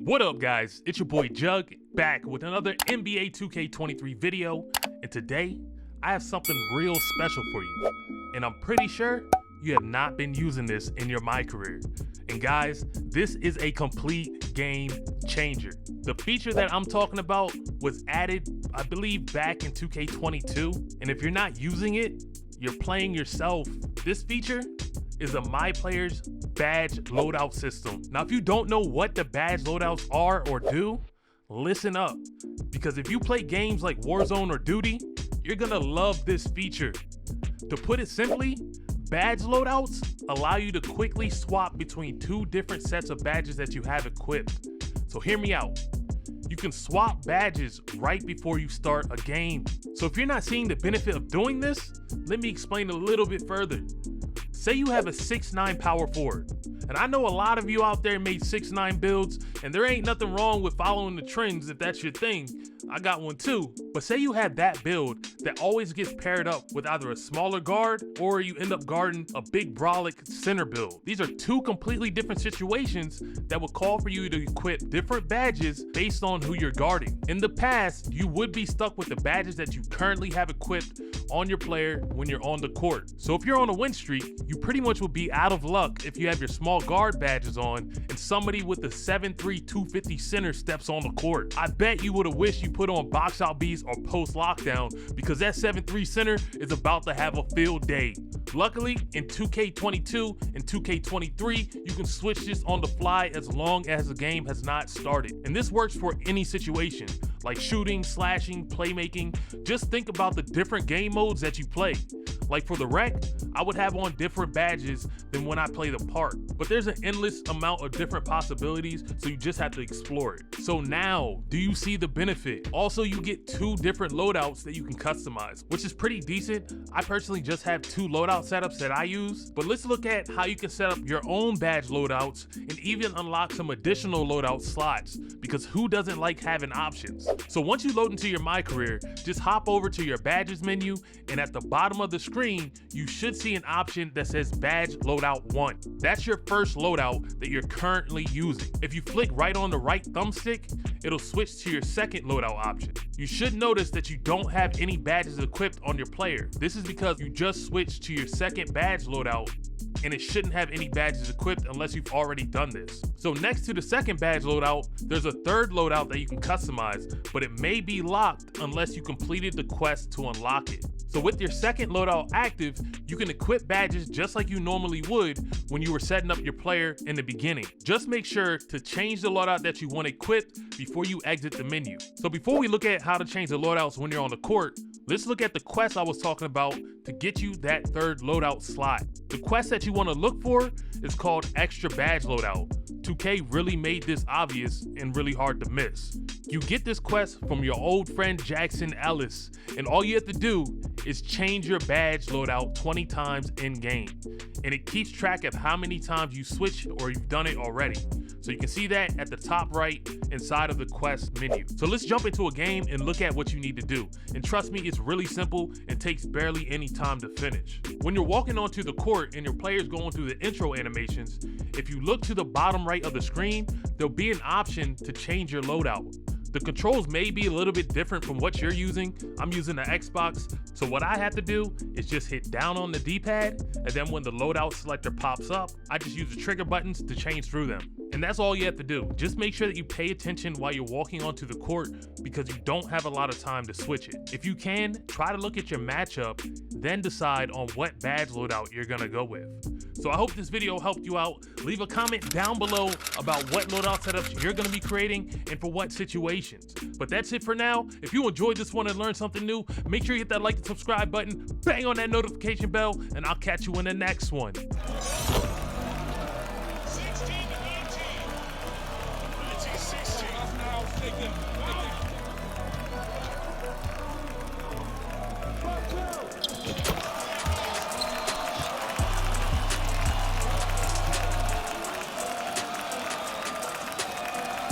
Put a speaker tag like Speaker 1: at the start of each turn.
Speaker 1: What up, guys? It's your boy Jug, back with another NBA 2K23 video, and today I have something real special for you, and I'm pretty sure you have not been using this in your My Career. And guys, this is a complete game changer. The feature that I'm talking about was added, I believe, back in 2K22, and if you're not using it, you're playing yourself. This feature is a My Players badge loadout system. Now, if you don't know what the badge loadouts are or do, listen up, because if you play games like Warzone or Duty, you're gonna love this feature. To put it simply, badge loadouts allow you to quickly swap between two different sets of badges that you have equipped. So hear me out. You can swap badges right before you start a game. So if you're not seeing the benefit of doing this, let me explain a little bit further. Say you have a 6'9" power forward, and I know a lot of you out there made 6'9" builds, and there ain't nothing wrong with following the trends if that's your thing. I got one too. But say you have that build that always gets paired up with either a smaller guard or you end up guarding a big brolic center build. These are two completely different situations that will call for you to equip different badges based on who you're guarding. In the past, you would be stuck with the badges that you currently have equipped on your player when you're on the court. So if you're on a win streak, you pretty much will be out of luck if you have your small guard badges on and somebody with a 7'3", 250 center steps on the court. I bet you would have wished you put on box out beast or post lockdown, because that 7'3" center is about to have a field day. Luckily, in 2K22 and 2K23, you can switch this on the fly as long as the game has not started. And this works for any situation, like shooting, slashing, playmaking. Just think about the different game modes that you play. Like for the rec, I would have on different badges than when I play the park. But there's an endless amount of different possibilities, so you just have to explore it. So now, do you see the benefit? Also, you get two different loadouts that you can customize, which is pretty decent. I personally just have two loadout setups that I use, but let's look at how you can set up your own badge loadouts and even unlock some additional loadout slots, because who doesn't like having options? So once you load into your My Career, just hop over to your badges menu, and at the bottom of the screen, you should see an option that says badge loadout 1. That's your first loadout that you're currently using. If you flick right on the right thumbstick, it'll switch to your second loadout option. You should notice that you don't have any badges equipped on your player. This is because you just switched to your second badge loadout, and it shouldn't have any badges equipped unless you've already done this. So next to the second badge loadout, there's a third loadout that you can customize, but it may be locked unless you completed the quest to unlock it. So with your second loadout active, you can equip badges just like you normally would when you were setting up your player in the beginning. Just make sure to change the loadout that you want equipped before you exit the menu. So before we look at how to change the loadouts when you're on the court, let's look at the quest I was talking about to get you that third loadout slot. The quest that you want to look for is called Extra Badge Loadout. 2K really made this obvious and really hard to miss. You get this quest from your old friend Jackson Ellis, and all you have to do is change your badge loadout 20 times in game, and it keeps track of how many times you switch or you've done it already. So you can see that at the top right inside of the quest menu. So let's jump into a game and look at what you need to do. And trust me, it's really simple and takes barely any time to finish. When you're walking onto the court and your player's going through the intro animations, if you look to the bottom right of the screen, there'll be an option to change your loadout. The controls may be a little bit different from what you're using. I'm using the Xbox, so what I have to do is just hit down on the D-pad, and then when the loadout selector pops up, I just use the trigger buttons to change through them. And that's all you have to do. Just make sure that you pay attention while you're walking onto the court, because you don't have a lot of time to switch it. If you can, try to look at your matchup, then decide on what badge loadout you're gonna go with. So I hope this video helped you out. Leave a comment down below about what loadout setups you're gonna be creating and for what situations. But that's it for now. If you enjoyed this one and learned something new, make sure you hit that like and subscribe button, bang on that notification bell, and I'll catch you in the next one.
Speaker 2: 16 to 18. 16 now taken.